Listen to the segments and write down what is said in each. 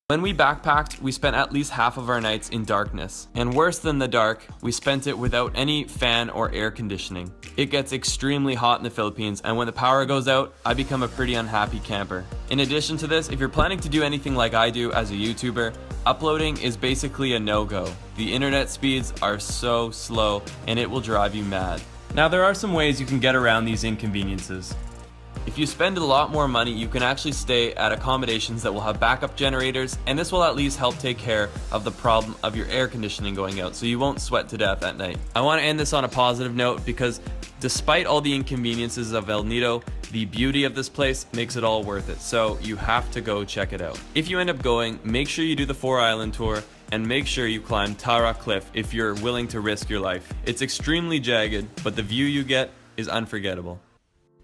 When we backpacked, we spent at least half of our nights in darkness. And worse than the dark, we spent it without any fan or air conditioning. It gets extremely hot in the Philippines, and when the power goes out, I become a pretty unhappy camper. In addition to this, if you're planning to do anything like I do as a YouTuber, uploading is basically a no-go. The internet speeds are so slow, and it will drive you mad. Now, there are some ways you can get around these inconveniences. If you spend a lot more money, you can actually stay at accommodations that will have backup generators, and this will at least help take care of the problem of your air conditioning going out, so you won't sweat to death at night. I want to end this on a positive note because despite all the inconveniences of El Nido, the beauty of this place makes it all worth it, so you have to go check it out. If you end up going, make sure you do the 4-island tour, and make sure you climb Tara Cliff if you're willing to risk your life. It's extremely jagged, but the view you get is unforgettable.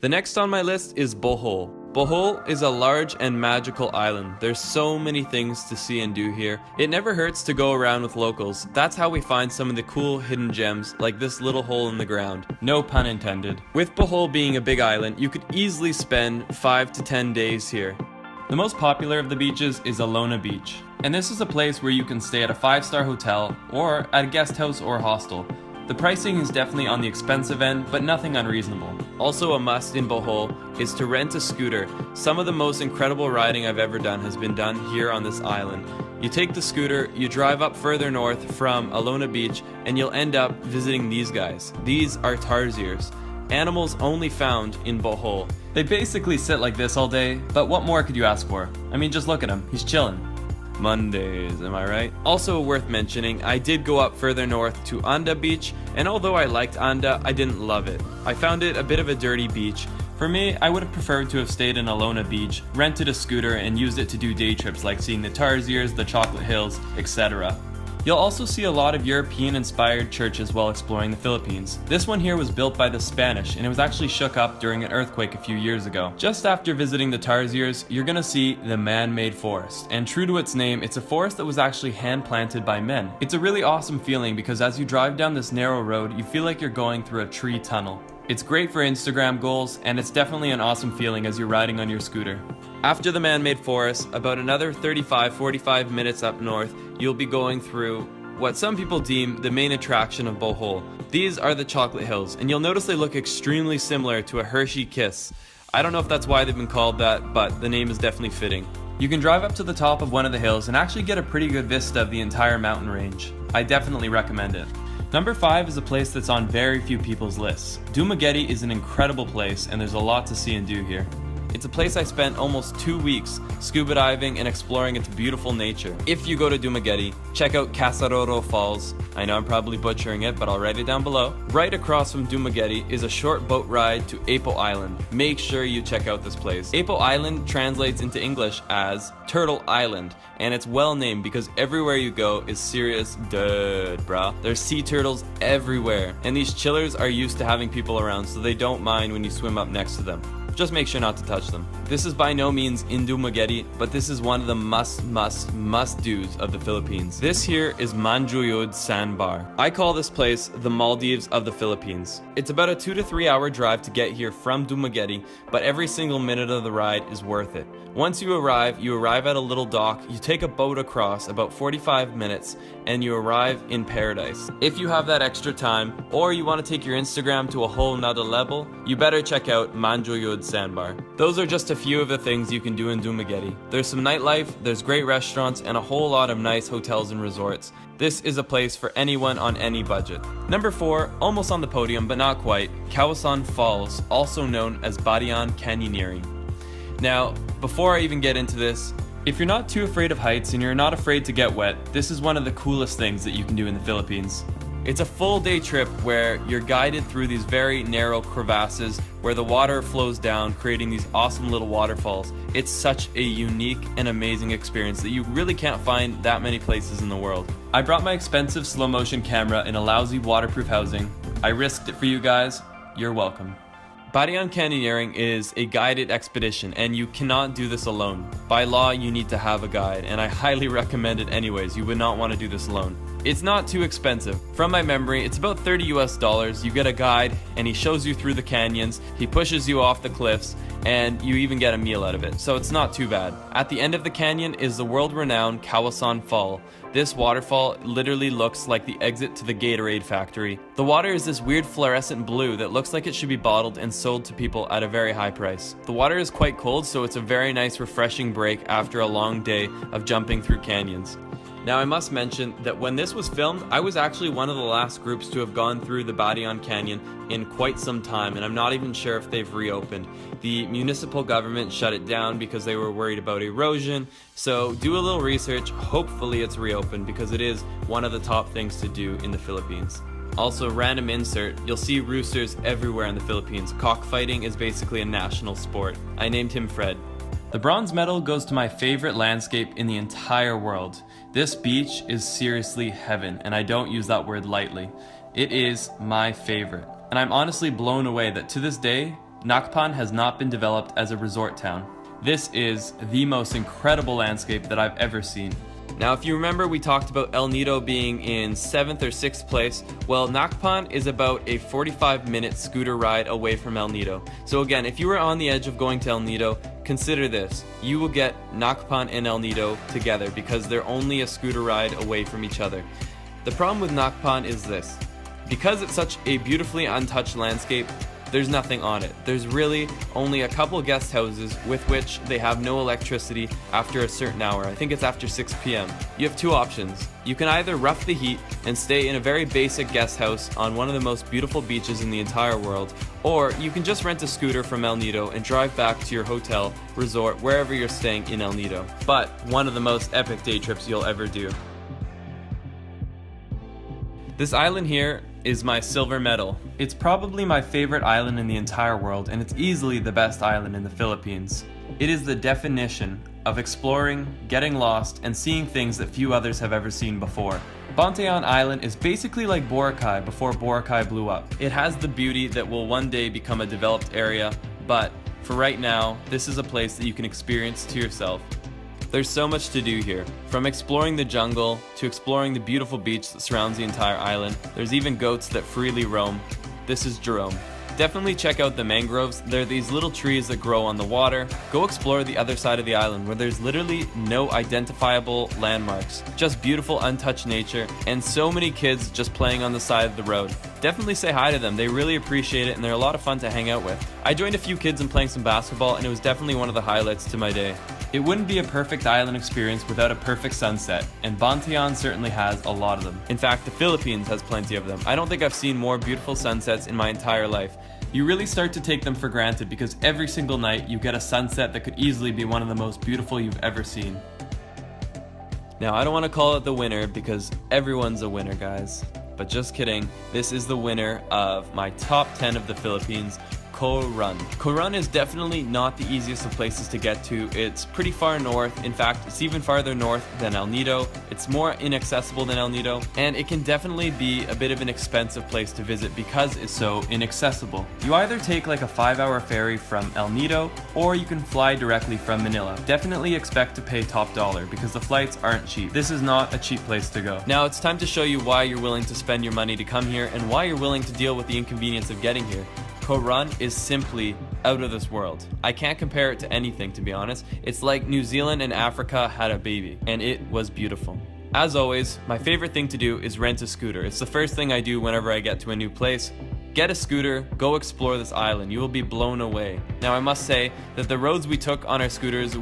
The next on my list is Bohol. Bohol is a large and magical island. There's so many things to see and do here. It never hurts to go around with locals. That's how we find some of the cool hidden gems, like this little hole in the ground. No pun intended. With Bohol being a big island, you could easily spend 5 to 10 days here. The most popular of the beaches is Alona Beach. And this is a place where you can stay at a 5-star hotel or at a guest house or hostel. The pricing is definitely on the expensive end, but nothing unreasonable. Also a must in Bohol is to rent a scooter. Some of the most incredible riding I've ever done has been done here on this island. You take the scooter, you drive up further north from Alona Beach, and you'll end up visiting these guys. These are tarsiers, animals only found in Bohol. They basically sit like this all day, but what more could you ask for? I mean, just look at him, he's chilling. Mondays, am I right? Also worth mentioning, I did go up further north to Anda Beach, and although I liked Anda, I didn't love it. I found it a bit of a dirty beach. For me, I would have preferred to have stayed in Alona Beach, rented a scooter, and used it to do day trips like seeing the Tarsiers, the Chocolate Hills, etc. You'll also see a lot of European-inspired churches while exploring the Philippines. This one here was built by the Spanish, and it was actually shook up during an earthquake a few years ago. Just after visiting the Tarsiers, you're gonna see the man-made forest. And true to its name, it's a forest that was actually hand-planted by men. It's a really awesome feeling because as you drive down this narrow road, you feel like you're going through a tree tunnel. It's great for Instagram goals, and it's definitely an awesome feeling as you're riding on your scooter. After the man-made forest, about another 35-45 minutes up north, you'll be going through what some people deem the main attraction of Bohol. These are the Chocolate Hills, and you'll notice they look extremely similar to a Hershey Kiss. I don't know if that's why they've been called that, but the name is definitely fitting. You can drive up to the top of one of the hills and actually get a pretty good vista of the entire mountain range. I definitely recommend it. Number 5 is a place that's on very few people's lists. Dumaguete is an incredible place, and there's a lot to see and do here. It's a place I spent almost 2 weeks scuba diving and exploring its beautiful nature. If you go to Dumaguete, check out Casaroro Falls. I know I'm probably butchering it, but I'll write it down below. Right across from Dumaguete is a short boat ride to Apo Island. Make sure you check out this place. Apo Island translates into English as Turtle Island, and it's well named because everywhere you go is serious dirt, brah. There's sea turtles everywhere, and these chillers are used to having people around, so they don't mind when you swim up next to them. Just make sure not to touch them. This is by no means in Dumaguete, but this is one of the must-do's of the Philippines. This here is Manjoyud Sandbar. I call this place the Maldives of the Philippines. It's about a 2 to 3 hour drive to get here from Dumaguete, but every single minute of the ride is worth it. Once you arrive at a little dock, you take a boat across about 45 minutes, and you arrive in paradise. If you have that extra time, or you want to take your Instagram to a whole nother level, you better check out Manjoyud Sandbar. Those are just a few of the things you can do in Dumaguete. There's some nightlife, there's great restaurants, and a whole lot of nice hotels and resorts. This is a place for anyone on any budget. Number 4, almost on the podium but not quite, Kawasan Falls, also known as Barian Canyoneering. Now, before I even get into this, if you're not too afraid of heights and you're not afraid to get wet, this is one of the coolest things that you can do in the Philippines. It's a full day trip where you're guided through these very narrow crevasses where the water flows down, creating these awesome little waterfalls. It's such a unique and amazing experience that you really can't find that many places in the world. I brought my expensive slow motion camera in a lousy waterproof housing. I risked it for you guys. You're welcome. Barian Canyoneering is a guided expedition, and you cannot do this alone. By law, you need to have a guide, and I highly recommend it anyways. You would not want to do this alone. It's not too expensive. From my memory, it's about $30 US. You get a guide, and he shows you through the canyons, he pushes you off the cliffs, and you even get a meal out of it, so it's not too bad. At the end of the canyon is the world-renowned Kawasan Fall. This waterfall literally looks like the exit to the Gatorade factory. The water is this weird fluorescent blue that looks like it should be bottled and sold to people at a very high price. The water is quite cold, so it's a very nice refreshing break after a long day of jumping through canyons. Now I must mention that when this was filmed, I was actually one of the last groups to have gone through the Batayan Canyon in quite some time, and I'm not even sure if they've reopened. The municipal government shut it down because they were worried about erosion, so do a little research. Hopefully it's reopened because it is one of the top things to do in the Philippines. Also, random insert, you'll see roosters everywhere in the Philippines. Cockfighting is basically a national sport. I named him Fred. The bronze medal goes to my favorite landscape in the entire world. This beach is seriously heaven, and I don't use that word lightly. It is my favorite. And I'm honestly blown away that to this day, Nakpan has not been developed as a resort town. This is the most incredible landscape that I've ever seen. Now, if you remember, we talked about El Nido being in 7th or 6th place. Well, Nakpan is about a 45-minute scooter ride away from El Nido. So again, if you were on the edge of going to El Nido, consider this. You will get Nakpan and El Nido together because they're only a scooter ride away from each other. The problem with Nakpan is this. Because it's such a beautifully untouched landscape, there's nothing on it. There's really only a couple guest houses with which they have no electricity after a certain hour. I think it's after 6 p.m. You have two options. You can either rough the heat and stay in a very basic guest house on one of the most beautiful beaches in the entire world, or you can just rent a scooter from El Nido and drive back to your hotel, resort, wherever you're staying in El Nido. But one of the most epic day trips you'll ever do. This island here is my silver medal. It's probably my favorite island in the entire world, and it's easily the best island in the Philippines. It is the definition of exploring, getting lost, and seeing things that few others have ever seen before. Bantayan Island is basically like Boracay before Boracay blew up. It has the beauty that will one day become a developed area, but for right now, this is a place that you can experience to yourself. There's so much to do here, from exploring the jungle to exploring the beautiful beach that surrounds the entire island. There's even goats that freely roam. This is Jerome. Definitely check out the mangroves. They're these little trees that grow on the water. Go explore the other side of the island where there's literally no identifiable landmarks. Just beautiful untouched nature and so many kids just playing on the side of the road. Definitely say hi to them. They really appreciate it and they're a lot of fun to hang out with. I joined a few kids in playing some basketball and it was definitely one of the highlights to my day. It wouldn't be a perfect island experience without a perfect sunset, and Bantayan certainly has a lot of them. In fact, the Philippines has plenty of them. I don't think I've seen more beautiful sunsets in my entire life. You really start to take them for granted because every single night you get a sunset that could easily be one of the most beautiful you've ever seen. Now, I don't want to call it the winner because everyone's a winner, guys. But just kidding, this is the winner of my top 10 of the Philippines, Coron. Coron is definitely not the easiest of places to get to. It's pretty far north. In fact, it's even farther north than El Nido. It's more inaccessible than El Nido, and it can definitely be a bit of an expensive place to visit because it's so inaccessible. You either take like a 5-hour ferry from El Nido, or you can fly directly from Manila. Definitely expect to pay top dollar because the flights aren't cheap. This is not a cheap place to go. Now it's time to show you why you're willing to spend your money to come here and why you're willing to deal with the inconvenience of getting here. Coron is simply out of this world. I can't compare it to anything, to be honest. It's like New Zealand and Africa had a baby, and it was beautiful. As always, my favorite thing to do is rent a scooter. It's the first thing I do whenever I get to a new place. Get a scooter, go explore this island. You will be blown away. Now I must say that the roads we took on our scooters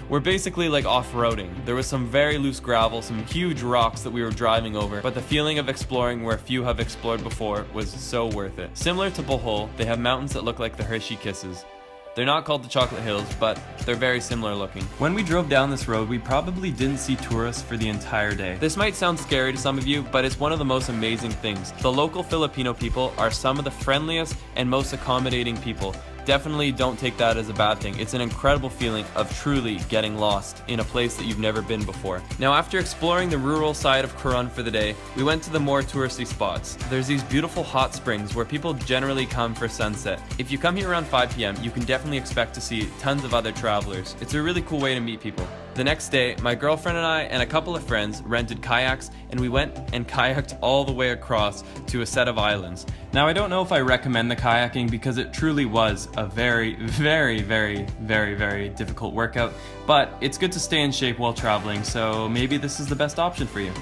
were basically like off-roading. There was some very loose gravel, some huge rocks that we were driving over, but the feeling of exploring where few have explored before was so worth it. Similar to Bohol, they have mountains that look like the Hershey Kisses. They're not called the Chocolate Hills, but they're very similar looking. When we drove down this road, we probably didn't see tourists for the entire day. This might sound scary to some of you, but it's one of the most amazing things. The local Filipino people are some of the friendliest and most accommodating people. Definitely don't take that as a bad thing. It's an incredible feeling of truly getting lost in a place that you've never been before. Now, after exploring the rural side of Coron for the day, we went to the more touristy spots. There's these beautiful hot springs where people generally come for sunset. If you come here around 5 p.m., you can definitely expect to see tons of other travelers. It's a really cool way to meet people. The next day, my girlfriend and I and a couple of friends rented kayaks, and we went and kayaked all the way across to a set of islands. Now, I don't know if I recommend the kayaking because it truly was a very, very, very, very, very difficult workout, but it's good to stay in shape while traveling, so maybe this is the best option for you.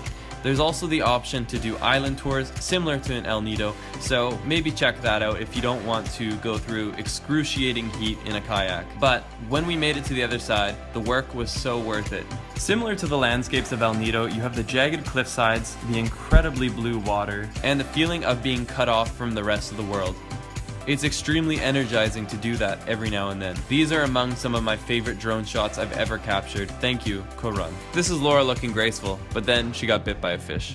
There's also the option to do island tours similar to an El Nido, so maybe check that out if you don't want to go through excruciating heat in a kayak. But when we made it to the other side, the work was so worth it. Similar to the landscapes of El Nido, you have the jagged cliff sides, the incredibly blue water, and the feeling of being cut off from the rest of the world. It's extremely energizing to do that every now and then. These are among some of my favorite drone shots I've ever captured. Thank you, Korun. This is Laura looking graceful, but then she got bit by a fish.